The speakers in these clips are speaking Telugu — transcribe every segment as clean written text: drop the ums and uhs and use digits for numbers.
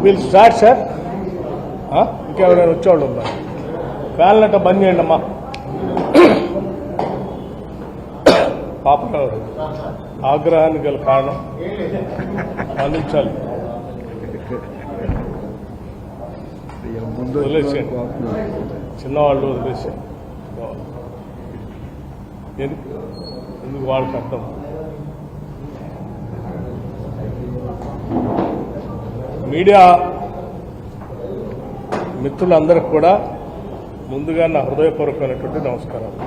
వీళ్ళు స్టార్ట్ సార్ ఇంకెవరైనా వచ్చేవాళ్ళు ఉన్నారు ఫ్యాన్లంట బంద్ చేయండి అమ్మా పాపరావు ఆగ్రహానికి గల కారణం అందించాలి వదిలేసేయండి చిన్నవాళ్ళు వదిలేసేయండి ఎందుకు వాళ్ళకి అర్థం మీడియా మిత్రులందరికీ కూడా ముందుగా నా హృదయపూర్వకమైనటువంటి నమస్కారాలు.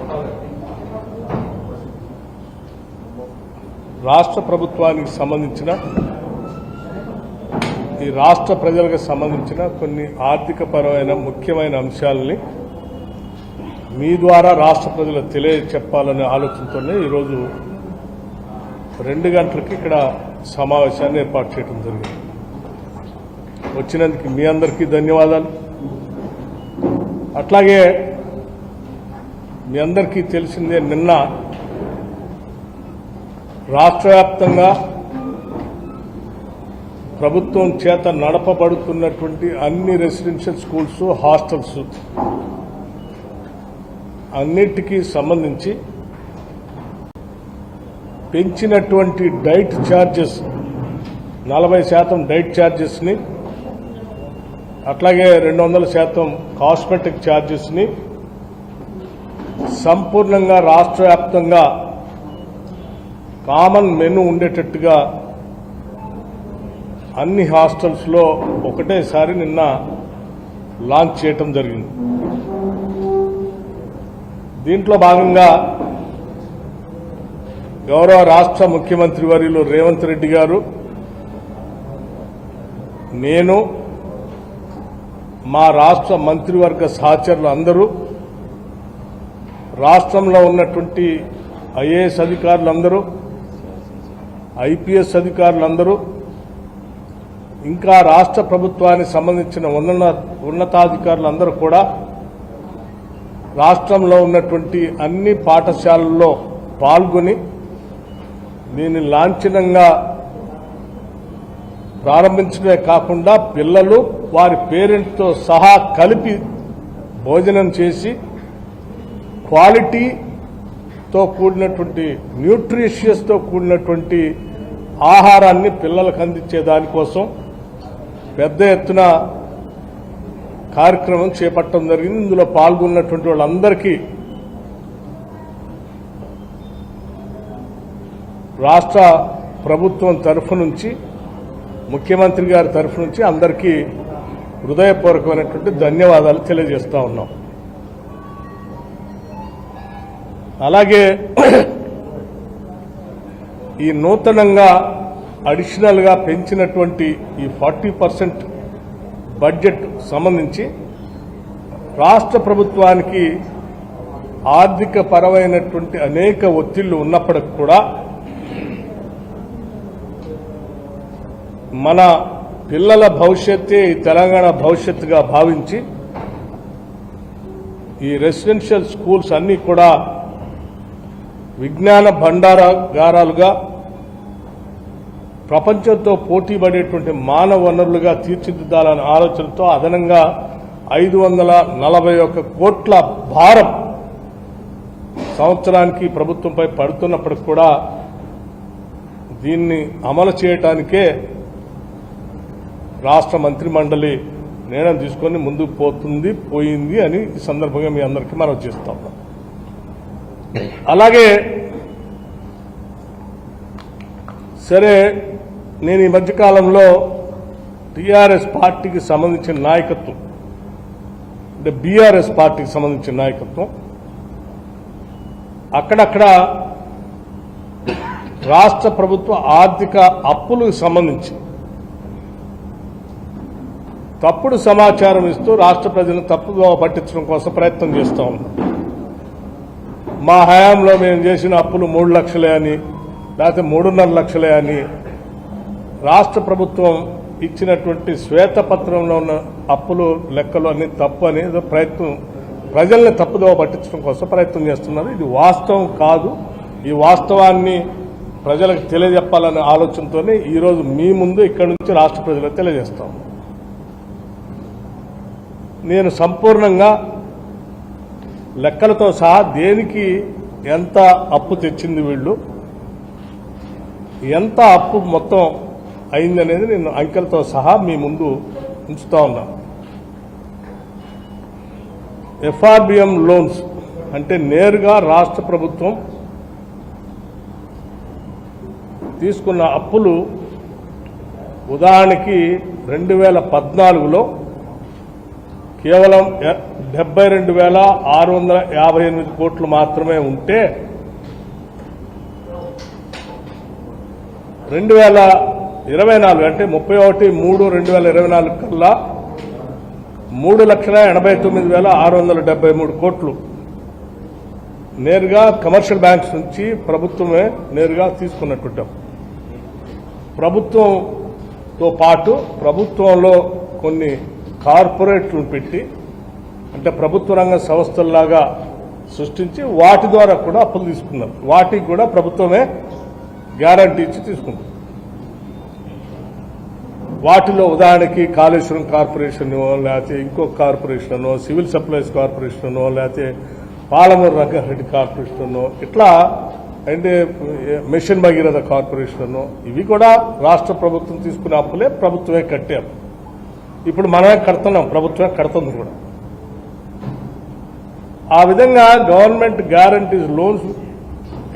రాష్ట్ర ప్రభుత్వానికి సంబంధించిన ఈ రాష్ట్ర ప్రజలకు సంబంధించిన కొన్ని ఆర్థికపరమైన ముఖ్యమైన అంశాలని మీ ద్వారా రాష్ట్ర ప్రజలకు తెలియచెప్పాలనే ఆలోచనతోనే ఈరోజు 2 గంటలకి ఇక్కడ సమావేశాన్ని ఏర్పాటు చేయడం జరిగింది. వచ్చినందుకు మీ అందరికీ ధన్యవాదాలు. అట్లాగే మీ అందరికీ తెలిసిందే, నిన్న రాష్ట్ర వ్యాప్తంగా ప్రభుత్వం చేత నడపబడుతున్నటువంటి అన్ని రెసిడెన్షియల్ స్కూల్స్, హాస్టల్స్ అన్నిటికీ సంబంధించి పెంచినటువంటి డైట్ ఛార్జెస్ 40% డైట్ ఛార్జెస్ని, అట్లాగే 200% కాస్మెటిక్ ఛార్జెస్ని సంపూర్ణంగా రాష్ట్ర వ్యాప్తంగా కామన్ మెనూ ఉండేటట్టుగా అన్ని హాస్టల్స్లో ఒకటేసారి నిన్న లాంచ్ చేయటం జరిగింది. దీంట్లో భాగంగా గౌరవ రాష్ట్ర ముఖ్యమంత్రి వర్యులు రేవంత్ రెడ్డి గారు, నేను, మా రాష్ట్ర మంత్రివర్గ సహచరులు అందరూ, రాష్ట్రంలో ఉన్నటువంటి ఐఏఎస్ అధికారులందరూ, ఐపీఎస్ అధికారులందరూ, ఇంకా రాష్ట్ర ప్రభుత్వానికి సంబంధించిన ఉన్నతాధికారులందరూ కూడా రాష్ట్రంలో ఉన్నటువంటి అన్ని పాఠశాలల్లో పాల్గొని దీన్ని లాంఛనంగా ప్రారంభించడమే కాకుండా పిల్లలు వారి పేరెంట్స్తో సహా కలిపి భోజనం చేసి క్వాలిటీతో కూడినటువంటి, న్యూట్రిషియస్తో కూడినటువంటి ఆహారాన్ని పిల్లలకు అందించే దానికోసం పెద్ద ఎత్తున కార్యక్రమం చేపట్టడం జరిగింది. ఇందులో పాల్గొన్నటువంటి వాళ్ళందరికీ రాష్ట్ర ప్రభుత్వం తరఫు నుంచి, ముఖ్యమంత్రి గారి తరఫు నుంచి అందరికీ హృదయపూర్వకమైనటువంటి ధన్యవాదాలు తెలియజేస్తా ఉన్నాం. అలాగే ఈ నూతనంగా అడిషనల్గా పెంచినటువంటి ఈ 40% బడ్జెట్ సంబంధించి రాష్ట్ర ప్రభుత్వానికి ఆర్థిక పరమైనటువంటి అనేక ఒత్తిళ్లు ఉన్నప్పటికీ కూడా మన పిల్లల భవిష్యత్తే ఈ తెలంగాణ భవిష్యత్తుగా భావించి ఈ రెసిడెన్షియల్ స్కూల్స్ అన్నీ కూడా విజ్ఞాన భండారాగారాలుగా, ప్రపంచంతో పోటీపడేటువంటి మానవ వనరులుగా తీర్చిదిద్దాలనే ఆలోచనతో అదనంగా 541 కోట్ల భారం సంవత్సరానికి ప్రభుత్వంపై పడుతున్నప్పటికి కూడా దీన్ని అమలు చేయడానికే రాష్ట్ర మంత్రి మండలి నిర్ణయం తీసుకొని ముందుకు పోయింది అని ఈ సందర్భంగా మీ అందరికీ మనం చేస్తాం. అలాగే సరే, నేను ఈ మధ్యకాలంలో టీఆర్ఎస్ పార్టీకి సంబంధించిన నాయకత్వం, అంటే బీఆర్ఎస్ పార్టీకి సంబంధించిన నాయకత్వం అక్కడక్కడ రాష్ట్ర ప్రభుత్వ ఆర్థిక అప్పులకు సంబంధించి తప్పుడు సమాచారం ఇస్తూ రాష్ట్ర ప్రజలను తప్పుగా పట్టించడం కోసం ప్రయత్నం చేస్తూ ఉన్నాం. మా హయాంలో మేము చేసిన అప్పులు 3 లక్షలే అని, లేకపోతే 3.5 లక్షలే అని రాష్ట్ర ప్రభుత్వం ఇచ్చినటువంటి శ్వేతపత్రంలో ఉన్న అప్పులు లెక్కలు అన్ని తప్పు అని ప్రయత్నం, ప్రజల్ని తప్పుదోవ పట్టించడం కోసం ప్రయత్నం చేస్తున్నారు. ఇది వాస్తవం కాదు. ఈ వాస్తవాన్ని ప్రజలకు తెలియజెప్పాలనే ఆలోచనతోనే ఈరోజు మీ ముందు ఇక్కడి నుంచి రాష్ట్ర ప్రజలకు తెలియజేస్తాం. నేను సంపూర్ణంగా లెక్కలతో సహా దేనికి ఎంత అప్పు తెచ్చింది వీళ్ళు, ఎంత అప్పు మొత్తం అయిందనేది నేను అంకెలతో సహా మీ ముందు ఉంచుతా ఉన్నాను. ఎఫ్ఆర్బిఎం లోన్స్ అంటే నేరుగా రాష్ట్ర ప్రభుత్వం తీసుకున్న అప్పులు ఉదాహరణకి 2014లో కేవలం 72,658 కోట్లు మాత్రమే ఉంటే 2024 అంటే 31/3/2024 కల్లా 3,89,673 కోట్లు నేరుగా కమర్షియల్ బ్యాంక్స్ నుంచి ప్రభుత్వమే నేరుగా తీసుకున్నట్టుంటాం. ప్రభుత్వంతో పాటు ప్రభుత్వంలో కొన్ని కార్పొరేట్లు పెట్టి, అంటే ప్రభుత్వ రంగ సంస్థల్లాగా సృష్టించి వాటి ద్వారా కూడా అప్పులు తీసుకున్నారు. వాటికి కూడా ప్రభుత్వమే గ్యారంటీ ఇచ్చి తీసుకుంటుంది. వాటిలో ఉదాహరణకి కాళేశ్వరం కార్పొరేషన్, లేకపోతే ఇంకొక కార్పొరేషన్, సివిల్ సప్లైస్ కార్పొరేషన్, లేకపోతే పాలమూరు రంగారెడ్డి కార్పొరేషన్, ఇట్లా అంటే మిషన్ భగీరథ కార్పొరేషన్, ఇవి కూడా రాష్ట్ర ప్రభుత్వం తీసుకునే అప్పులే, ప్రభుత్వమే కట్టారు. ఇప్పుడు మనమే కడుతున్నాం, ప్రభుత్వమే కడుతుంది కూడా. ఆ విధంగా గవర్నమెంట్ గ్యారంటీస్ లోన్స్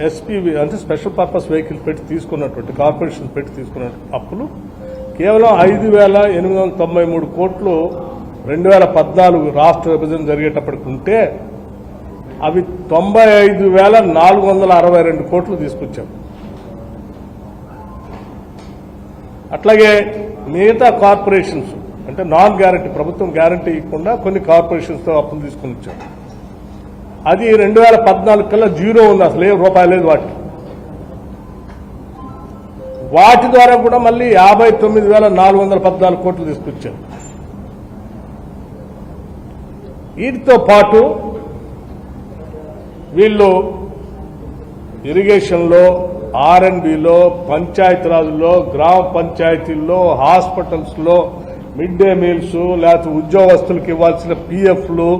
ఎస్పీవి అంటే స్పెషల్ పర్పస్ వెహికల్స్ పెట్టి తీసుకున్నటువంటి కార్పొరేషన్ పెట్టి తీసుకున్న అప్పులు కేవలం 5,893 కోట్లు 2014 రాష్ట్ర విభజన జరిగేటప్పటికి ఉంటే అవి 95,462 కోట్లు తీసుకొచ్చాం. అట్లాగే మిగతా కార్పొరేషన్స్ అంటే నాన్ గ్యారంటీ, ప్రభుత్వం గ్యారంటీ ఇవ్వకుండా కొన్ని కార్పొరేషన్స్తో అప్పులు తీసుకుని వచ్చాం. అది 2014 కల్లా జీరో ఉంది, అసలు ఏ రూపాయి లేదు వాటి ద్వారా కూడా మళ్ళీ 59,414 కోట్లు తీసుకొచ్చారు. వీటితో పాటు వీళ్ళు ఇరిగేషన్లో, ఆర్ఎండ్బిలో, పంచాయతీరాజ్లో, గ్రామ పంచాయతీల్లో, హాస్పిటల్స్లో మిడ్ డే మీల్స్, లేకపోతే ఉద్యోగస్తులకు ఇవ్వాల్సిన పిఎఫ్లు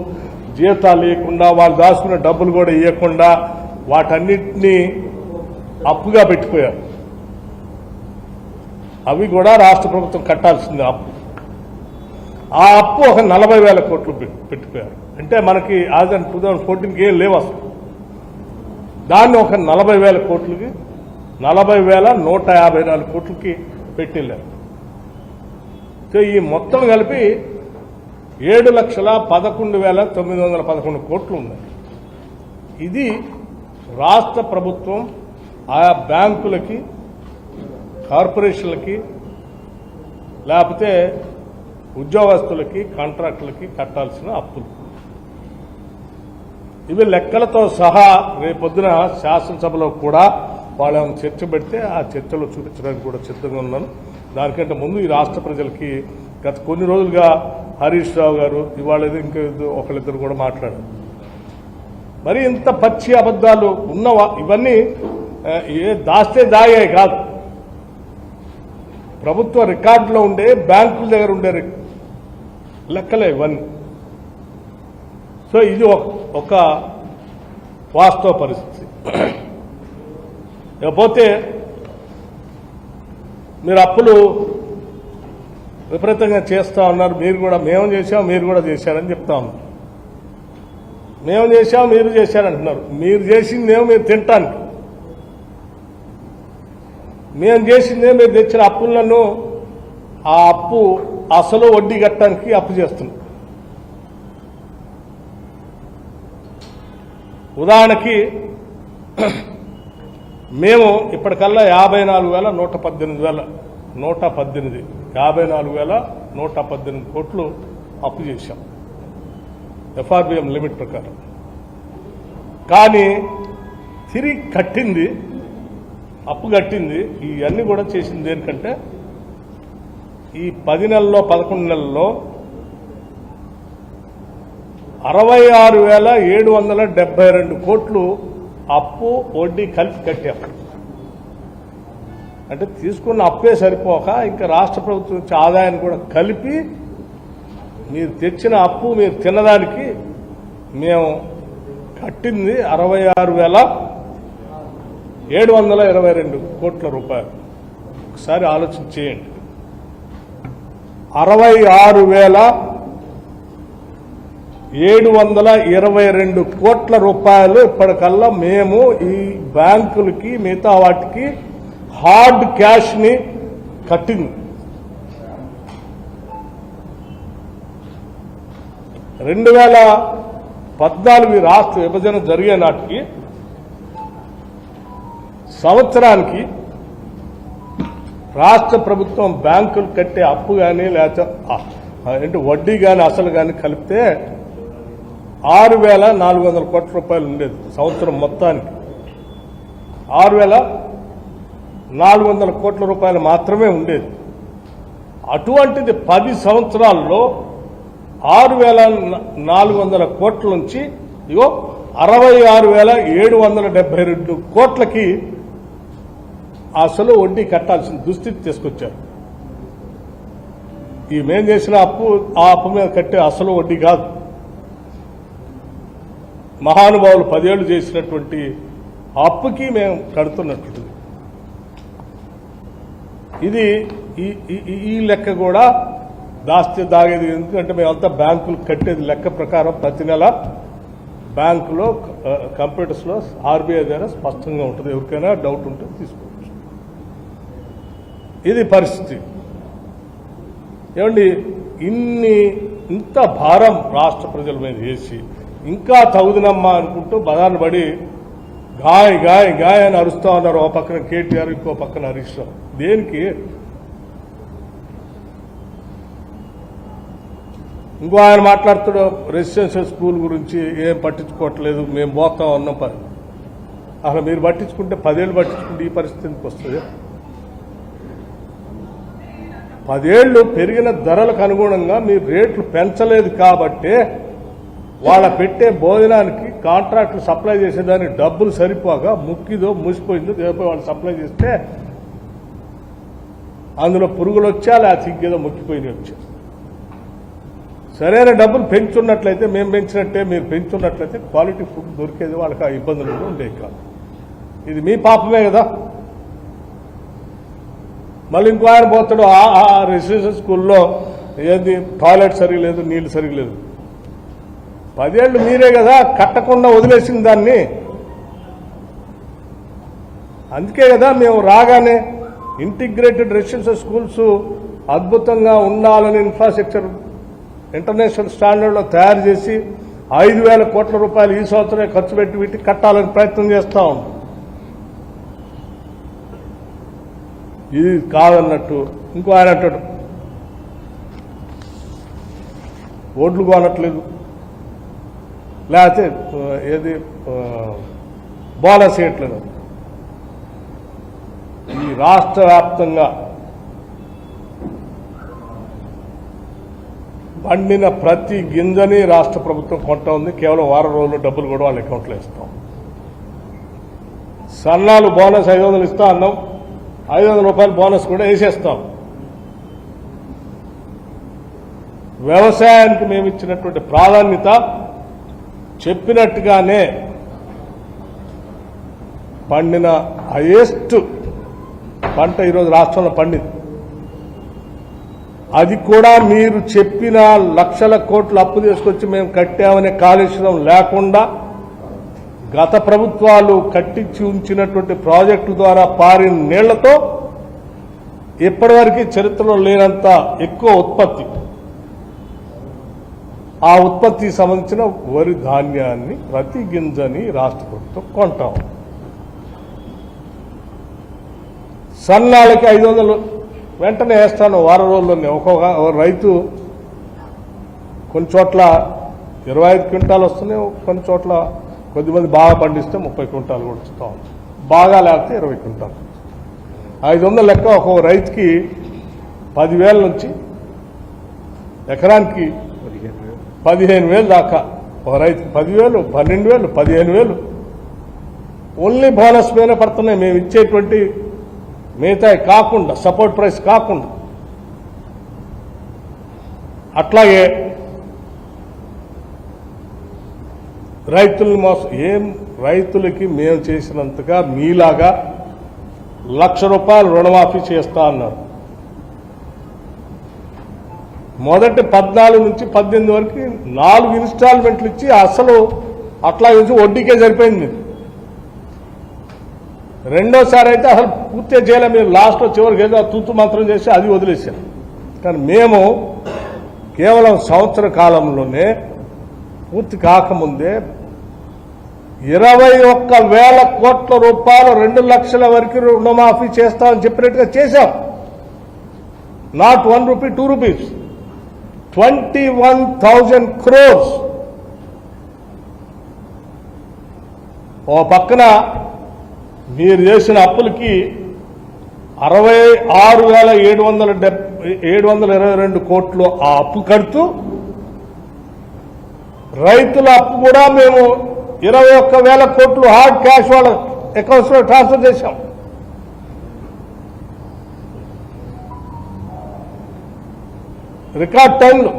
జీతాలు ఇవ్వకుండా, వాళ్ళు దాచుకున్న డబ్బులు కూడా ఇవ్వకుండా వాటన్నిటినీ అప్పుగా పెట్టిపోయారు. అవి కూడా రాష్ట్ర ప్రభుత్వం కట్టాల్సింది అప్పు. ఆ అప్పు ఒక 40,000 కోట్లు పెట్టిపోయారు. అంటే మనకి యాజ్ అండ్ 2014కి ఏం లేవు అసలు. దాన్ని ఒక 40,000 కోట్లకి 40,154 కోట్లకి పెట్టిల్లారు. సో ఈ మొత్తం కలిపి 7,11,911 కోట్లు ఉన్నాయి. ఇది రాష్ట్ర ప్రభుత్వం ఆయా బ్యాంకులకి, కార్పొరేషన్లకి, లేకపోతే ఉద్యోగస్తులకి, కాంట్రాక్టులకి కట్టాల్సిన అప్పులు. ఇవి లెక్కలతో సహా రేపొద్దున శాసనసభలో కూడా వాళ్ళని చర్చ పెడితే ఆ చర్చలో చూపించడానికి కూడా సిద్ధంగా ఉన్నాను. దానికంటే ముందు ఈ రాష్ట్ర ప్రజలకి గత కొన్ని రోజులుగా హరీష్ రావు గారు, ఇవాళ ఇంకా ఒకళ్ళిద్దరు కూడా మాట్లాడారు. మరి ఇంత పచ్చి అబద్దాలు ఉన్నవా? ఇవన్నీ దాస్తే దాగాయి కాదు, ప్రభుత్వ రికార్డులో ఉండే, బ్యాంకుల దగ్గర ఉండే లెక్కలే ఇవన్నీ. సో ఇది ఒక వాస్తవ పరిస్థితి. లేకపోతే మీరు అప్పులు విపరీతంగా చేస్తా ఉన్నారు, మీరు కూడా మేము చేశాం, మీరు కూడా చేశారని చెప్తా ఉన్నారు. మేము చేశాం, మీరు చేశారంటున్నారు. మీరు చేసిందేమో మీరు తింటానికి, మేము చేసిందే మీరు తెచ్చిన అప్పులను ఆ అప్పు అసలు వడ్డీ కట్టడానికి అప్పు చేస్తున్నాం. ఉదాహరణకి మేము ఇప్పటికల్లా 54,118 54,118 118 కోట్లు అప్పు చేశాం ఎఫ్ఆర్బిఎం లిమిట్ ప్రకారం. కానీ తిరిగి కట్టింది, అప్పు కట్టింది, ఇవన్నీ కూడా చేసింది దేనికంటే ఈ 10 నెలల్లో 11 నెలల్లో 66,772 కోట్లు అప్పు వడ్డీ కలిపి కట్టాం. అంటే తీసుకున్న అప్పే సరిపోక ఇంకా రాష్ట్ర ప్రభుత్వం నుంచి ఆదాయాన్ని కూడా కలిపి మీరు తెచ్చిన అప్పు మీరు తినడానికి మేము కట్టింది 66,722 కోట్ల రూపాయలు. ఒకసారి ఆలోచన చేయండి. 66,722 కోట్ల రూపాయలు ఇప్పటికల్లా మేము ఈ బ్యాంకులకి మిగతా వాటికి హార్డ్ క్యాష్ ని కట్టింది. 2014 రాష్ట్ర విభజన జరిగే నాటికి సంవత్సరానికి రాష్ట్ర ప్రభుత్వం బ్యాంకులు కట్టే అప్పు కానీ లేకపోతే వడ్డీ కానీ అసలు కానీ కలిపితే 6,400 కోట్ల రూపాయలు ఉండేది. సంవత్సరం మొత్తానికి 6,400 కోట్ల రూపాయలు మాత్రమే ఉండేది. అటువంటిది 10 సంవత్సరాల్లో 6,400 కోట్ల నుంచి 66,772 కోట్లకి అసలు వడ్డీ కట్టాల్సిన దుస్థితి తీసుకొచ్చారు. ఈ మేం చేసిన అప్పు ఆ అప్పు మీద కట్టే అసలు వడ్డీ కాదు. మహానుభావులు 10 ఏళ్లు చేసినటువంటి అప్పుకి మేము కడుతున్నట్టు. ఇది ఈ లెక్క కూడా దాస్తే దాగేది. ఎందుకంటే మేమంతా బ్యాంకులు కట్టేది లెక్క ప్రకారం ప్రతి నెల బ్యాంకులో కంప్యూటర్స్లో ఆర్బీఐ ద్వారా స్పష్టంగా ఉంటుంది. ఎవరికైనా డౌట్ ఉంటే తీసుకోవచ్చు. ఇది పరిస్థితి. ఏమండి, ఇంత భారం రాష్ట్ర ప్రజల మీద వేసి ఇంకా తగుదనమ్మా అనుకుంటూ బదాన్ని పడి గాయ గాయ గాయ అని అరుస్తా ఉన్నారు. ఓ పక్కన కేటీఆర్, ఇంకో పక్కన హరీష్ రావు. దేనికి? ఇంకో ఆయన మాట్లాడుతాడు రెసిడెన్షియల్ స్కూల్ గురించి ఏం పట్టించుకోవట్లేదు, మేము పోతాం అన్నాం. అసలు మీరు పట్టించుకుంటే 10 ఏళ్ళు పట్టించుకుంటే ఈ పరిస్థితికి వస్తుంది. 10 ఏళ్ళు పెరిగిన ధరలకు అనుగుణంగా మీరు రేట్లు పెంచలేదు కాబట్టే వాళ్ళ పెట్టే భోజనానికి కాంట్రాక్టులు సప్లై చేసేదానికి డబ్బులు సరిపోగా ముక్కిదో మూసిపోయిందో దేనిపై వాళ్ళు సప్లై చేస్తే అందులో పురుగులు వచ్చా లేకపోతే ఇంకేదో ముక్కిపోయినాయి వచ్చా. సరైన డబ్బులు పెంచున్నట్లయితే, మేము పెంచినట్టే మీరు పెంచున్నట్లయితే క్వాలిటీ ఫుడ్ దొరికేది, వాళ్ళకి ఆ ఇబ్బందులు ఉండేవి కాదు. ఇది మీ పాపమే కదా. మళ్ళీ ఇంకో ఆయన పోతాడు ఆ రెసిడెన్షియల్ స్కూల్లో ఏది టాయిలెట్ సరిగా లేదు, నీళ్లు సరిగా లేదు. 10 ఏళ్ళు మీరే కదా కట్టకుండా వదిలేసిన దాన్ని. అందుకే కదా మేము రాగానే ఇంటిగ్రేటెడ్ రెసిడెన్షియల్ స్కూల్స్ అద్భుతంగా ఉండాలని ఇన్ఫ్రాస్ట్రక్చర్ ఇంటర్నేషనల్ స్టాండర్డ్లో తయారు చేసి 5,000 కోట్ల రూపాయలు ఈ సంవత్సరమే ఖర్చు పెట్టి వీటికి కట్టాలని ప్రయత్నం చేస్తా ఉన్నాం. ఇది కాదన్నట్టు ఇంకో ఆయన అంటాడు ఓట్లు కొనట్లేదు, లేకపోతే ఏది బోనస్ ఇవ్వట్లేదు. ఈ రాష్ట్ర వ్యాప్తంగా పండిన ప్రతి గింజని రాష్ట్ర ప్రభుత్వం కొంటా ఉంది. కేవలం వారం రోజుల్లో డబ్బులు కూడా వాళ్ళ అకౌంట్లో ఇస్తాం. సన్నాలు బోనస్ 500 ఇస్తా అన్నాం, 500 రూపాయలు బోనస్ కూడా వేసేస్తాం. వ్యవసాయానికి మేము ఇచ్చినటువంటి ప్రాధాన్యత చెప్పినట్టుగానే పండిన హైయెస్ట్ పంట ఈరోజు రాష్ట్రంలో పండింది. అది కూడా మీరు చెప్పిన లక్షల కోట్లు అప్పు తీసుకొచ్చి మేము కట్టామనే కాళేశ్వరం లేకుండా గత ప్రభుత్వాలు కట్టించి ఉంచినటువంటి ప్రాజెక్టు ద్వారా పారిన నీళ్లతో ఇప్పటివరకు చరిత్రలో లేనంత ఎక్కువ ఉత్పత్తి, ఆ ఉత్పత్తికి సంబంధించిన వరి ధాన్యాన్ని ప్రతి గింజని రాష్ట్ర ప్రభుత్వం కొంటాం. సన్నాలకి 500 వెంటనే వేస్తాను వారం రోజుల్లోనే. ఒక్కొక్క రైతు కొన్ని చోట్ల 25 క్వింటాలు వస్తున్నాయి, కొన్ని చోట్ల కొద్దిమంది బాగా పండిస్తే 30 క్వింటాలు కూడా వస్తూ ఉంది, బాగా లేకపోతే 20 క్వింటాలు. 500 లెక్క ఒక్కొక్క రైతుకి 10,000 నుంచి ఎకరానికి 15,000 దాకా. ఒక రైతుకి 10,000, 12,000, 15,000 ఓన్లీ బోనస్ మీద పడుతున్నాయి. మేము ఇచ్చేటువంటి మిగతా కాకుండా, సపోర్ట్ ప్రైస్ కాకుండా. అట్లాగే రైతుల్ని ఏం రైతులకి మేము చేసినంతగా మీలాగా ₹1,00,000 రుణమాఫీ చేస్తా అన్నారు. మొదటి 14 నుంచి 18 వరకు 4 ఇన్స్టాల్మెంట్లు ఇచ్చి అసలు అట్లా నుంచి వడ్డీకే సరిపోయింది. రెండోసారి అయితే అసలు పూర్తిగా చేయలే. మీరు లాస్ట్లో చివరికి ఏదో తూతు మంత్రం చేసి అది వదిలేశాం. కానీ మేము కేవలం సంవత్సర కాలంలోనే పూర్తి కాకముందే 21,000 కోట్ల రూపాయలు 2 లక్షల వరకు రుణమాఫీ చేస్తామని చెప్పినట్టుగా చేశాం. Not 1 rupee 2 rupees, 21,000 crores. ఓ పక్కన మీరు చేసిన అప్పులకి 66,722 కోట్లు ఆ అప్పు కడుతూ, రైతుల అప్పు కూడా మేము 21,000 కోట్లు హార్డ్ క్యాష్ వాళ్ళ అకౌంట్స్ లో ట్రాన్స్ఫర్ చేశాం. రికార్డ్ టైంలో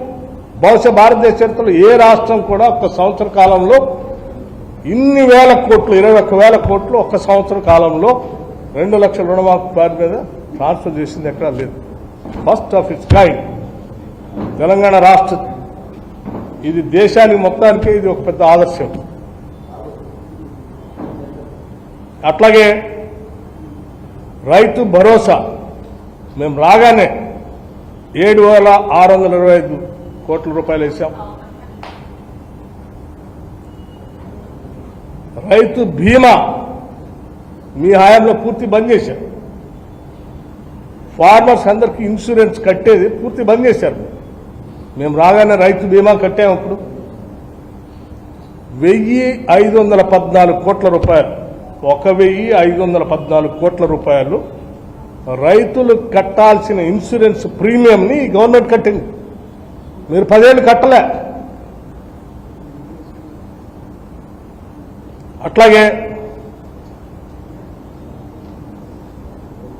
బహుశా భారతదేశ చరిత్రలో ఏ రాష్ట్రం కూడా ఒక సంవత్సర కాలంలో ఇన్ని వేల కోట్లు, 21,000 కోట్లు ఒక సంవత్సర కాలంలో 2 లక్షల రుణమాఫీ పేరు మీద ట్రాన్స్ఫర్ చేసింది ఎక్కడా లేదు. First of it's kind Telangana రాష్ట్ర. ఇది దేశానికి మొత్తానికి ఇది ఒక పెద్ద ఆదర్శం. అట్లాగే రైతు భరోసా మేము రాగానే 7,625 కోట్ల రూపాయలు వేసాం. రైతు బీమా మీ హయాంలో పూర్తి బంద్ చేశారు. ఫార్మర్స్ అందరికీ ఇన్సూరెన్స్ కట్టేది పూర్తి బంద్ చేశారు. మేము రాగానే రైతు బీమా కట్టాము. అప్పుడు 1,514 కోట్ల రూపాయలు, 1,514 కోట్ల రూపాయలు రైతులు కట్టాల్సిన ఇన్సూరెన్స్ ప్రీమియంని గవర్నమెంట్ కట్టింది. మీరు 10 ఏళ్ళు కట్టలే. అట్లాగే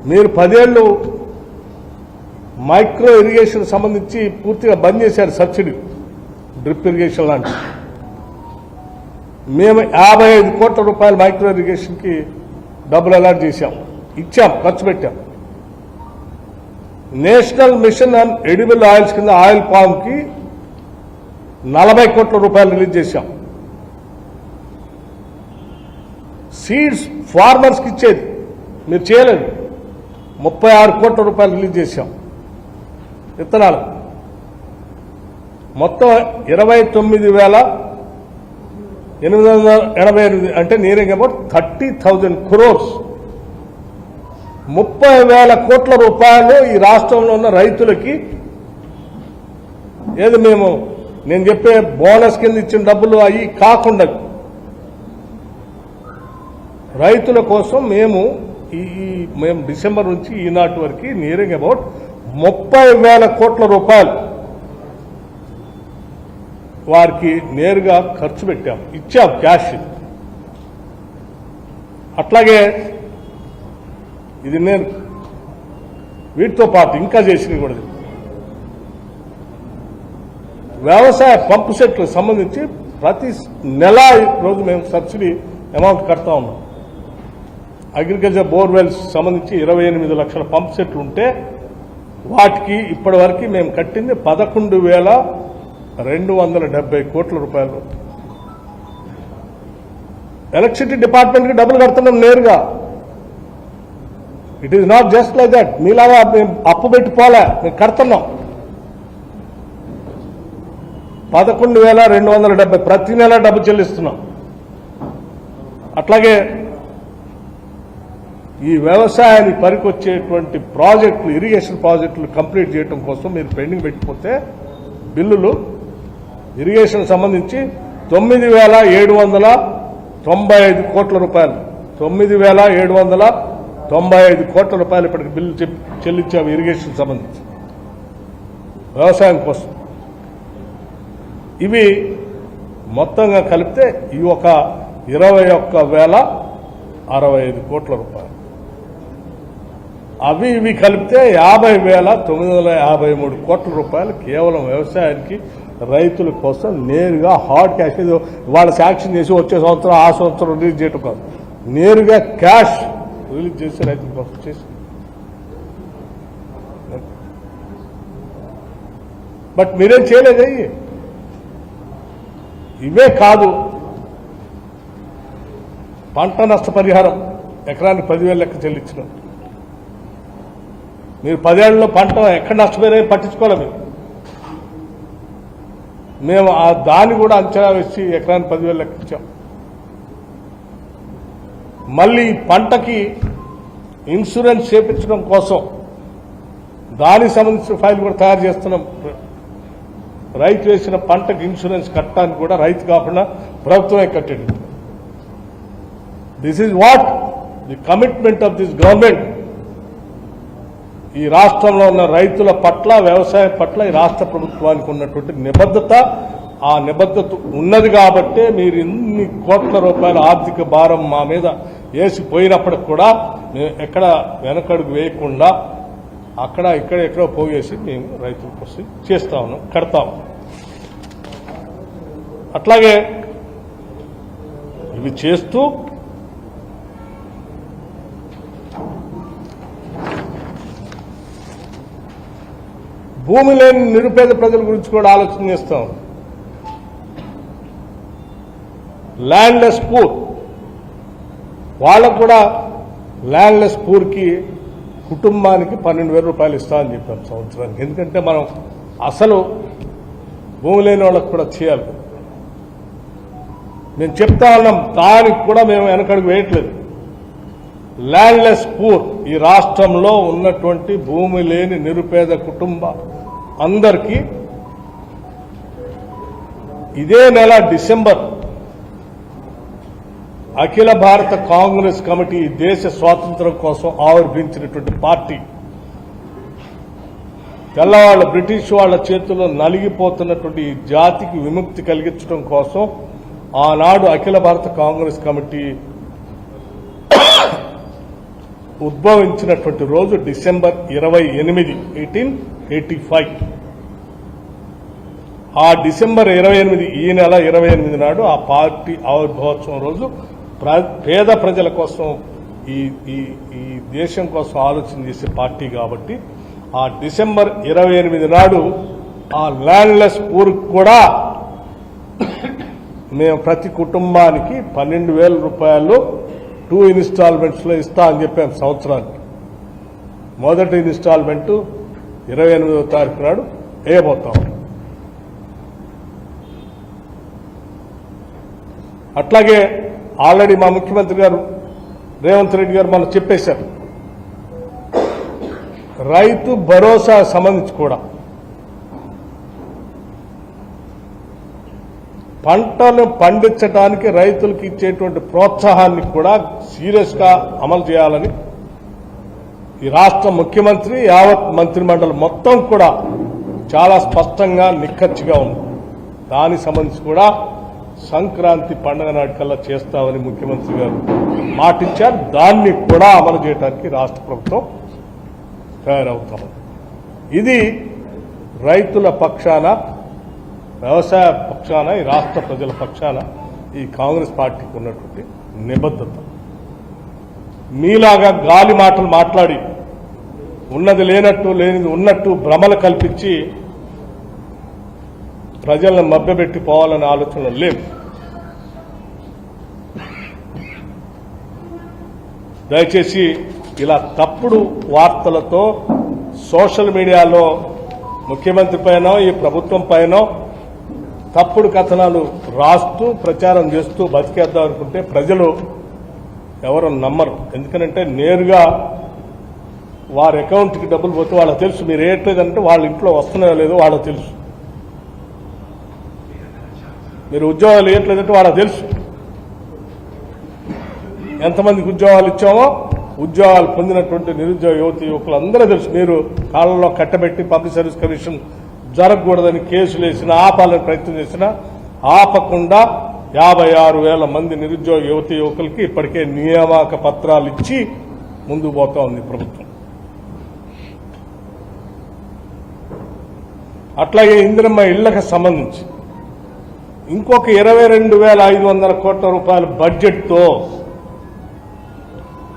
మీరు 10 ఏళ్ళు మైక్రో ఇరిగేషన్ సంబంధించి పూర్తిగా బంద్ చేశారు. సబ్సిడీ, డ్రిప్ ఇరిగేషన్ లాంటి. మేము 55 కోట్ల రూపాయలు మైక్రో ఇరిగేషన్కి డబ్బులు అలాట్ చేశాం, ఇచ్చాం, ఖర్చు పెట్టాం. National mission on edible oils కింద ఆయిల్ పామ్కి 40 కోట్ల రూపాయలు రిలీజ్ చేశాం. సీడ్స్ ఫార్మర్స్కి ఇచ్చేది మీరు చేయలేదు, 36 కోట్ల రూపాయలు రిలీజ్ చేశాం. విత్తనాలు మొత్తం 29,888, అంటే నియరింగ్ అబౌట్ 30,000 crores. 30,000 కోట్ల రూపాయలు ఈ రాష్ట్రంలో ఉన్న రైతులకి ఏది నేను చెప్పే బోనస్ కింద ఇచ్చిన డబ్బులు అవి కాకుండా రైతుల కోసం మేము డిసెంబర్ నుంచి ఈనాటి వరకు నియరింగ్ అబౌట్ 30,000 కోట్ల రూపాయలు వారికి నేరుగా ఖర్చు పెట్టాం, ఇచ్చాం క్యాష్. అట్లాగే ఇది నేను వీటితో పాటు ఇంకా చేసింది కూడా వ్యవసాయ పంపు సెట్లకు సంబంధించి ప్రతి నెల రోజు మేము సబ్సిడీ అమౌంట్ కడతా ఉన్నాం. అగ్రికల్చర్ బోర్వెల్స్ సంబంధించి 28 లక్షల పంప్ సెట్లు ఉంటే వాటికి ఇప్పటి వరకు మేము కట్టింది 11,270 కోట్ల రూపాయలు. ఎలక్ట్రిసిటీ డిపార్ట్మెంట్కి డబ్బులు కడుతున్నాం నేరుగా. It is not just like that. మీలాగా మేము అప్పు పెట్టిపోలే, మేము కడుతున్నాం. 11,270 ప్రతి నెల డబ్బు చెల్లిస్తున్నాం. అట్లాగే ఈ వ్యవసాయానికి పనికొచ్చేటువంటి ప్రాజెక్టులు, ఇరిగేషన్ ప్రాజెక్టులు కంప్లీట్ చేయడం కోసం మీరు పెండింగ్ పెట్టిపోతే బిల్లులు ఇరిగేషన్ సంబంధించి 9,795 కోట్ల రూపాయలు, 9,795 కోట్ల రూపాయలు ఇప్పటికి బిల్లు చెల్లించాము ఇరిగేషన్ సంబంధించి వ్యవసాయం కోసం. ఇవి మొత్తంగా కలిపితే ఇవి ఒక 21,065 కోట్ల రూపాయలు. అవి ఇవి కలిపితే 50,953 కోట్ల రూపాయలు కేవలం వ్యవసాయానికి, రైతుల కోసం నేరుగా హార్డ్ క్యాష్. వాళ్ళు శాంక్షన్ చేసి వచ్చే సంవత్సరం ఆ సంవత్సరం రిలీజ్ చేయటం కాదు, నేరుగా క్యాష్ రిలీజ్ చేసి రైతుల కోసం చేసి. బట్ మీరేం చేయలేదు. ఇవే కాదు, పంట నష్టపరిహారం ఎకరానికి 10,000 లెక్క చెల్లించినాం. మీరు 10 ఏళ్లలో పంట ఎక్కడ నష్టపోయినా పట్టించుకోవాలి. మేము దాన్ని కూడా అంచనా వేసి ఎకరానికి 10,000 లెక్క ఇచ్చాం. మళ్ళీ పంటకి ఇన్సూరెన్స్ చేపించడం కోసం దానికి సంబంధించిన ఫైల్ కూడా తయారు చేస్తున్నాం. రైతు వేసిన పంటకు ఇన్సూరెన్స్ కట్టడానికి కూడా రైతు కాకుండా ప్రభుత్వమే కట్టేది. This is what the commitment of this government. ఈ రాష్ట్రంలో ఉన్న రైతుల పట్ల, వ్యవసాయం పట్ల ఈ రాష్ట్ర ప్రభుత్వానికి ఉన్నటువంటి నిబద్ధత, ఆ నిబద్ధత ఉన్నది కాబట్టే మీరు ఇన్ని కోట్ల రూపాయల ఆర్థిక భారం మా మీద వేసిపోయినప్పటికి కూడా మేము ఎక్కడ వెనకడుగు వేయకుండా అక్కడ ఇక్కడ ఎక్కడో పోగేసి మేము రైతుల కోసం చేస్తా ఉన్నాం, కడతాం. అట్లాగే ఇవి చేస్తూ భూమి లేని నిరుపేద ప్రజల గురించి కూడా ఆలోచన చేస్తాం. ల్యాండ్లెస్ పూర్, వాళ్ళకు కూడా ల్యాండ్లెస్ పూర్కి కుటుంబానికి 12,000 రూపాయలు ఇస్తామని చెప్పాం సంవత్సరానికి. ఎందుకంటే మనం అసలు భూమి లేని వాళ్ళకు కూడా చేయాలి. మేము చెప్తా ఉన్నాం, దానికి కూడా మేము వెనకడుగు వేయట్లేదు. ల్యాండ్లెస్ పూర్, ఈ రాష్ట్రంలో ఉన్నటువంటి భూమి లేని నిరుపేద కుటుంబ అందరికీ ఇదే నెల డిసెంబర్ అఖిల భారత కాంగ్రెస్ కమిటీ, దేశ స్వాతంత్రం కోసం ఆవిర్భించినటువంటి పార్టీ, తెల్లవాళ్ల బ్రిటిష్ వాళ్ల చేతుల్లో నలిగిపోతున్నటువంటి ఈ జాతికి విముక్తి కలిగించడం కోసం ఆనాడు అఖిల భారత కాంగ్రెస్ కమిటీ ఉద్భవించినటువంటి రోజు డిసెంబర్ 28, 1885. ఆ డిసెంబర్ 28, ఈ నెల 28 నాడు ఆ పార్టీ ఆవిర్భావోత్సవం రోజు పేద ప్రజల కోసం, ఈ దేశం కోసం ఆలోచన చేసే పార్టీ కాబట్టి ఆ డిసెంబర్ 28 నాడు ఆ ల్యాండ్లెస్ పూర్కి కూడా మేము ప్రతి కుటుంబానికి 12,000 రూపాయలు 2 ఇన్స్టాల్మెంట్స్లో ఇస్తా అని చెప్పాం సంవత్సరానికి. మొదటి ఇన్స్టాల్మెంటు 28వ తారీఖు నాడు వేయబోతాం. అట్లాగే ఆల్రెడీ మా ముఖ్యమంత్రి గారు రేవంత్ రెడ్డి గారు మనం చెప్పేశారు, రైతు భరోసా సంబంధించి కూడా పంటలు పండించడానికి రైతులకు ఇచ్చేటువంటి ప్రోత్సాహాన్ని కూడా సీరియస్ గా అమలు చేయాలని ఈ రాష్ట్ర ముఖ్యమంత్రి, యావత్ మంత్రిమండలి మొత్తం కూడా చాలా స్పష్టంగా నిక్కచ్చిగా ఉంది. దానికి సంబంధించి కూడా సంక్రాంతి పండుగ నాటికల్లా చేస్తామని ముఖ్యమంత్రి గారు మాటిచ్చారు. దాన్ని కూడా అమలు చేయడానికి రాష్ట్ర ప్రభుత్వం తయారవుతాం. ఇది రైతుల పక్షాన, వ్యవసాయ పక్షాన, ఈ రాష్ట్ర ప్రజల పక్షాన ఈ కాంగ్రెస్ పార్టీకి ఉన్నటువంటి నిబద్ధత. మీలాగా గాలి మాటలు మాట్లాడి ఉన్నది లేనట్టు, లేనిది ఉన్నట్టు భ్రమలు కల్పించి ప్రజలను మభ్యపెట్టి పోవాలనే ఆలోచనలు లేవు. దయచేసి ఇలా తప్పుడు వార్తలతో సోషల్ మీడియాలో ముఖ్యమంత్రి పైన, ఈ ప్రభుత్వం పైన తప్పుడు కథనాలు రాస్తూ ప్రచారం చేస్తూ బతికేద్దాం అనుకుంటే ప్రజలు ఎవరు నమ్మరు. ఎందుకంటే నేరుగా వారి అకౌంట్కి డబ్బులు పోతే వాళ్ళకి తెలుసు. మీరు వేయట్లేదంటే వాళ్ళ ఇంట్లో వస్తున్నాయో లేదో వాళ్ళకి తెలుసు. మీరు ఉద్యోగాలు వేయట్లేదంటే వాళ్ళకి తెలుసు. ఎంతమందికి ఉద్యోగాలు ఇచ్చామో, ఉద్యోగాలు పొందినటువంటి నిరుద్యోగ యువతి యువకులు అందరూ తెలుసు. మీరు కాళ్ళలో కట్టబెట్టి పబ్లిక్ సర్వీస్ కమిషన్ జరగకూడదని కేసులు వేసినా, ఆపాలని ప్రయత్నం చేసినా ఆపకుండా 56,000 మంది నిరుద్యోగ యువతి యువకులకి ఇప్పటికే నియామక పత్రాలు ఇచ్చి ముందుకు పోతా ఉంది ప్రభుత్వం. అట్లాగే ఇందిరమ్మ ఇళ్లకు సంబంధించి ఇంకొక 22,500 కోట్ల రూపాయల బడ్జెట్తో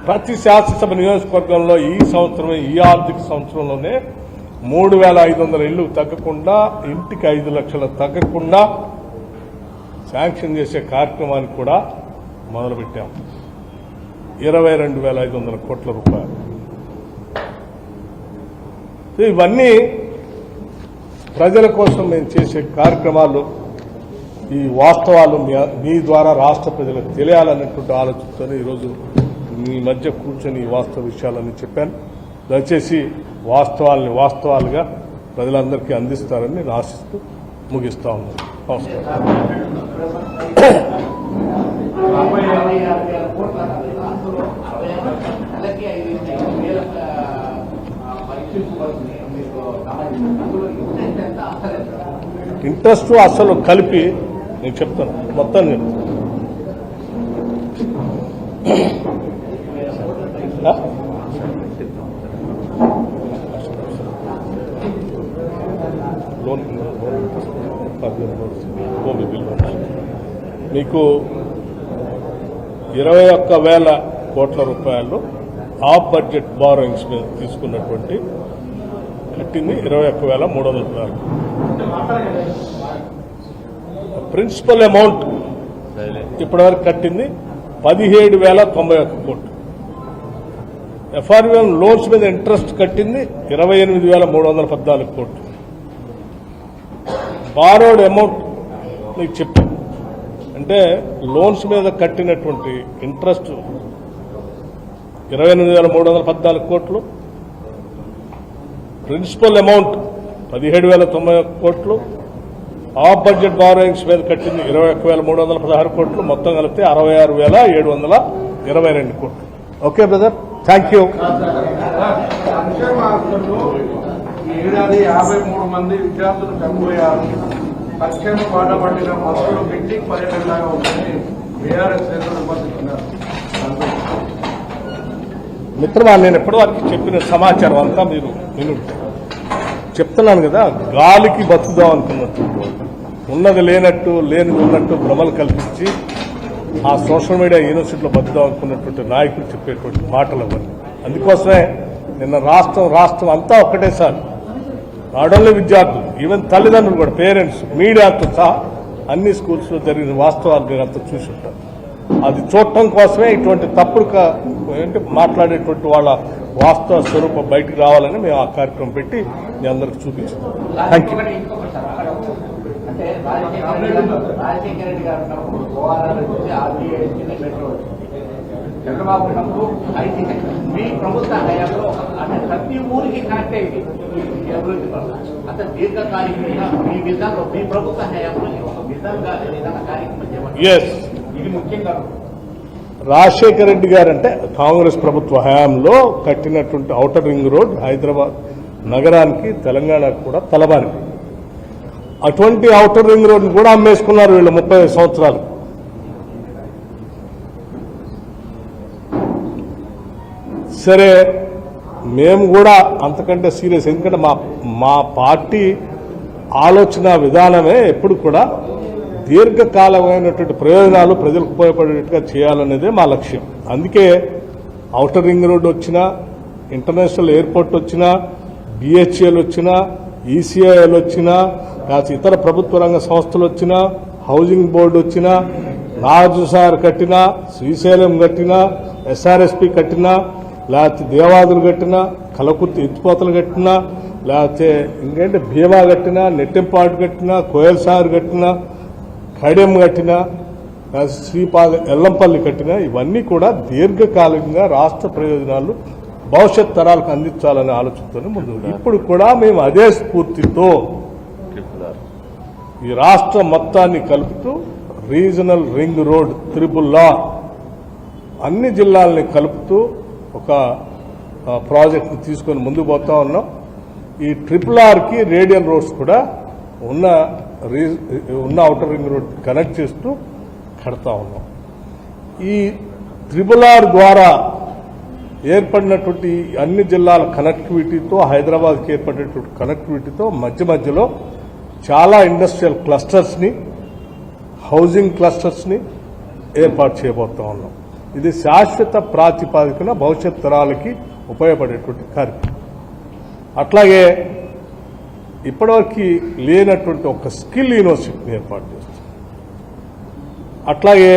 ప్రతి శాసనసభ నియోజకవర్గంలో ఈ సంవత్సరమే, ఈ ఆర్థిక సంవత్సరంలోనే 3,500 ఇళ్లు తగ్గకుండా, ఇంటికి 5 లక్షలు తగ్గకుండా శాంక్షన్ చేసే కార్యక్రమానికి కూడా మొదలుపెట్టాం. 22,500 కోట్ల రూపాయలు. ఇవన్నీ ప్రజల కోసం మేము చేసే కార్యక్రమాలు. ఈ వాస్తవాలు మీ ద్వారా రాష్ట్ర ప్రజలకు తెలియాలన్నటువంటి ఆలోచనతో ఈరోజు మీ మధ్య కూర్చొని ఈ వాస్తవ విషయాలన్నీ చెప్పాను. దయచేసి వాస్తవాల్ని వాస్తవాలుగా ప్రజలందరికీ అందిస్తారని నేను ఆశిస్తూ ముగిస్తా ఉన్నాను. నమస్కారం. ఇంట్రెస్ట్ అసలు కలిపి నేను చెప్తాను, మొత్తం నేను మీకు 21,000 కోట్ల రూపాయలు ఆఫ్ బడ్జెట్ బారోయింగ్స్ మీద తీసుకున్నటువంటి కట్టింది 21,300 ప్రిన్సిపల్ అమౌంట్ ఇప్పటివరకు కట్టింది 17,091 కోట్లు. FRVM లోన్స్ మీద ఇంట్రెస్ట్ కట్టింది 28,314 కోట్లు. బారోడ్ అమౌంట్ మీకు చెప్పాను, అంటే లోన్స్ మీద కట్టినటువంటి ఇంట్రెస్ట్ 28,314 కోట్లు, ప్రిన్సిపల్ అమౌంట్ 17,091 కోట్లు, ఆఫ్ బడ్జెట్ బారోయింగ్స్ మీద కట్టింది 21,316 కోట్లు, మొత్తం కలిపితే 66,722 కోట్లు. Okay brother, thank you. ఏడాది 53 మంది విద్యార్థులు చనిపోయారు. సంక్షేమ పాట పట్టిన మంత్రులు మీటింగ్ పర్యటనలాగా ఉందని బీఆర్ఎస్ నేతలు విమర్శిస్తున్నారు. మిత్రమా, నేను ఎప్పటి వరకు చెప్పిన సమాచారం అంతా మీరు చెప్తున్నాను కదా. గాలికి బతుకుదాం అనుకున్నట్టు, ఉన్నది లేనట్టు, లేనిది ఉన్నట్టు భ్రమలు కల్పించి ఆ సోషల్ మీడియా యూనివర్సిటీలో బతుకుదాం అనుకున్నటువంటి నాయకులు చెప్పేటువంటి మాటలు అవన్నీ. అందుకోసమే నిన్న రాష్ట్రం అంతా ఒక్కటేసారి, నాట్ ఓన్లీ విద్యార్థులు, ఈవెన్ తల్లిదండ్రులు కూడా, పేరెంట్స్, మీడియాతో సహా అన్ని స్కూల్స్లో జరిగిన వాస్తవాలు మీరు అంతా చూసి ఉంటారు. అది చూడటం కోసమే ఇటువంటి తప్పుడు మాట్లాడేటువంటి వాళ్ళ వాస్తవ స్వరూపం బయటికి రావాలని మేము ఆ కార్యక్రమం పెట్టి మీ అందరికి చూపించాం. Thank you. చంద్రబాబు ఉన్నప్పుడు మీ ప్రభుత్వ హయాంలో అంటే ప్రతి ఊరికి కనెక్ట్ అయింది అభివృద్ధి అంత దీర్ఘకాలికంగా మీ విధానంలో మీ ప్రభుత్వ హయాంలో ఒక విధంగా ఏదైనా కార్యక్రమం చేయాలి. ఇది ముఖ్యంగా రాజశేఖర రెడ్డి గారు అంటే కాంగ్రెస్ ప్రభుత్వ హయాంలో కట్టినటువంటి ఔటర్ రింగ్ రోడ్ హైదరాబాద్ నగరానికి, తెలంగాణకు కూడా తలబాని. అటువంటి ఔటర్ రింగ్ రోడ్ని కూడా అమ్మేసుకున్నారు వీళ్ళు 30 సంవత్సరాలు. సరే, మేము కూడా అంతకంటే సీరియస్, ఎందుకంటే మా పార్టీ ఆలోచన విధానమే ఎప్పుడు కూడా దీర్ఘకాలమైనటువంటి ప్రయోజనాలు ప్రజలకు ఉపయోగపడేట్టుగా చేయాలనేదే మా లక్ష్యం. అందుకే ఔటర్ రింగ్ రోడ్ వచ్చినా, ఇంటర్నేషనల్ ఎయిర్పోర్ట్ వచ్చినా, BHEL వచ్చినా, ECIL వచ్చినా, లేకపోతే ఇతర ప్రభుత్వ రంగ సంస్థలు వచ్చినా, హౌసింగ్ బోర్డు వచ్చినా, నాగార్జునసాగర్ కట్టినా, శ్రీశైలం కట్టినా, SRSP కట్టినా, లేకపోతే దేవాదులు కట్టినా, కలకుర్తి ఎత్తిపోతలు కట్టినా, లేకపోతే ఇంకేంటి భీమా కట్టినా, నెట్టెంపాటు కట్టినా, కోయల్ సాగర్ కట్టినా, కడెం కట్టినా, శ్రీపాద ఎల్లంపల్లి కట్టినా ఇవన్నీ కూడా దీర్ఘకాలికంగా రాష్ట్ర ప్రయోజనాలు భవిష్యత్ తరాలకు అందించాలనే ఆలోచనతోనే ముందు. ఇప్పుడు కూడా మేము అదే స్ఫూర్తితో ఈ రాష్ట్రం మొత్తాన్ని కలుపుతూ రీజనల్ రింగ్ రోడ్ త్రిపుల్లా అన్ని జిల్లాలని కలుపుతూ ఒక ప్రాజెక్ట్ని తీసుకొని ముందుకు పోతా ఉన్నాం. ఈ ట్రిపుల్ ఆర్కి రేడియల్ రోడ్స్ కూడా ఉన్న ఔటర్ రింగ్ రోడ్ కనెక్ట్ చేస్తూ కడతా ఉన్నాం. ఈ ట్రిపుల్ ఆర్ ద్వారా ఏర్పడినటువంటి అన్ని జిల్లాల కనెక్టివిటీతో హైదరాబాద్కి ఏర్పడినటువంటి కనెక్టివిటీతో మధ్యలో చాలా ఇండస్ట్రియల్ క్లస్టర్స్ని హౌసింగ్ క్లస్టర్స్ని ఏర్పాటు చేయబోతా ఉన్నాం. ఇది శాశ్వత ప్రాతిపాదికన భవిష్యత్ తరాలకి ఉపయోగపడేటువంటి కార్యక్రమం. అట్లాగే ఇప్పటివరకు లేనటువంటి ఒక స్కిల్ యూనివర్సిటీని ఏర్పాటు చేస్తాం. అట్లాగే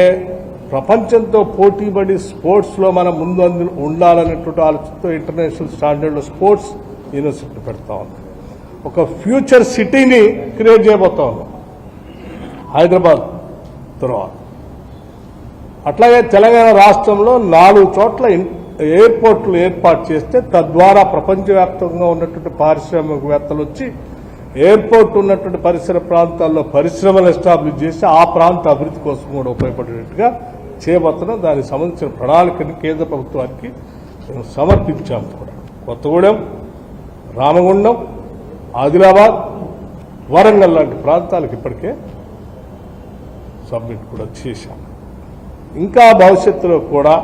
ప్రపంచంతో పోటీపడి స్పోర్ట్స్లో మనం ముందు ఉండాలనేటువంటి ఆలోచనతో ఇంటర్నేషనల్ స్టాండర్డ్లో స్పోర్ట్స్ యూనివర్సిటీ పెడతా ఉన్నాం. ఒక ఫ్యూచర్ సిటీని క్రియేట్ చేయబోతా ఉన్నాం హైదరాబాద్ తర్వాత. అట్లాగే తెలంగాణ రాష్ట్రంలో 4 చోట్ల ఎయిర్పోర్ట్లు ఏర్పాటు చేస్తే తద్వారా ప్రపంచవ్యాప్తంగా ఉన్నటువంటి పారిశ్రామికవేత్తలు వచ్చి ఎయిర్పోర్ట్ ఉన్నటువంటి పరిసర ప్రాంతాల్లో పరిశ్రమలు ఎస్టాబ్లిష్ చేసి ఆ ప్రాంత అభివృద్ధి కోసం కూడా ఉపయోగపడేట్టుగా చేయబోతున్నాం. దానికి సంబంధించిన ప్రణాళికని కేంద్ర ప్రభుత్వానికి మేము సమర్పించాము కూడా. కొత్తగూడెం, రామగుండం, ఆదిలాబాద్, వరంగల్ లాంటి ప్రాంతాలకు ఇప్పటికే సబ్మిట్ కూడా చేశాం. ఇంకా భవిష్యత్తులో కూడా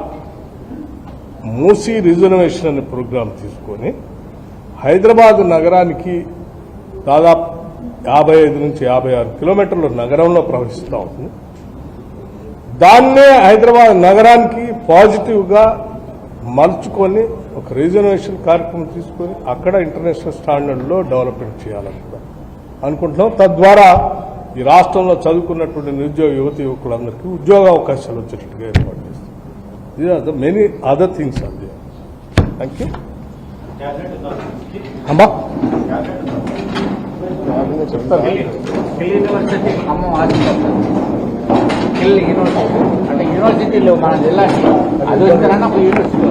మూసీ రిజర్వేషన్ అనే ప్రోగ్రాం తీసుకొని హైదరాబాద్ నగరానికి దాదాపు 55 నుంచి 56 కిలోమీటర్ల నగరంలో ప్రవహిస్తూ ఉంటుంది. దాన్నే హైదరాబాద్ నగరానికి పాజిటివ్గా మలుచుకొని ఒక రిజర్వేషన్ కార్యక్రమం తీసుకొని అక్కడ ఇంటర్నేషనల్ స్టాండర్డ్లో డెవలప్మెంట్ చేయాలని అనుకుంటున్నాం. తద్వారా ఈ రాష్ట్రంలో చదువుకున్నటువంటి నిరుద్యోగ యువకులందరికీ ఉద్యోగ అవకాశాలు వచ్చేటట్టుగా ఏర్పాటు చేస్తాం. These are the many other things are there. Thank you. అమ్మా యూనివర్సిటీ ఖమ్మం యూనివర్సిటీ అంటే యూనివర్సిటీలో మన జిల్లాకి అది వస్తారన్న ఒక యూనివర్సిటీ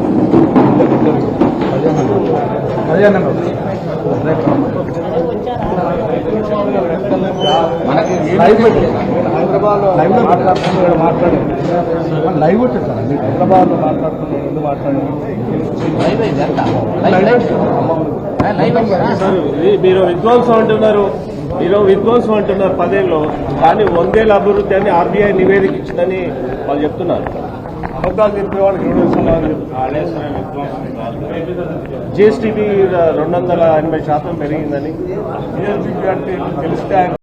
మనకి హైదరాబాద్లో మాట్లాడండి. లైవ్ వచ్చారు సార్. హైదరాబాద్లో మాట్లాడుతున్నాను ఎందుకు మాట్లాడండి. మీరు విధ్వంసం అంటున్నారు, 10 కానీ 100 ఏళ్ళ అభివృద్ధి అని ఆర్బీఐ నివేదిక ఇచ్చిందని వాళ్ళు చెప్తున్నారు. అబద్ధాలు చెప్పేవాడికి 7 జిఎస్టీపీ 280% పెరిగిందని అంటే తెలిస్తే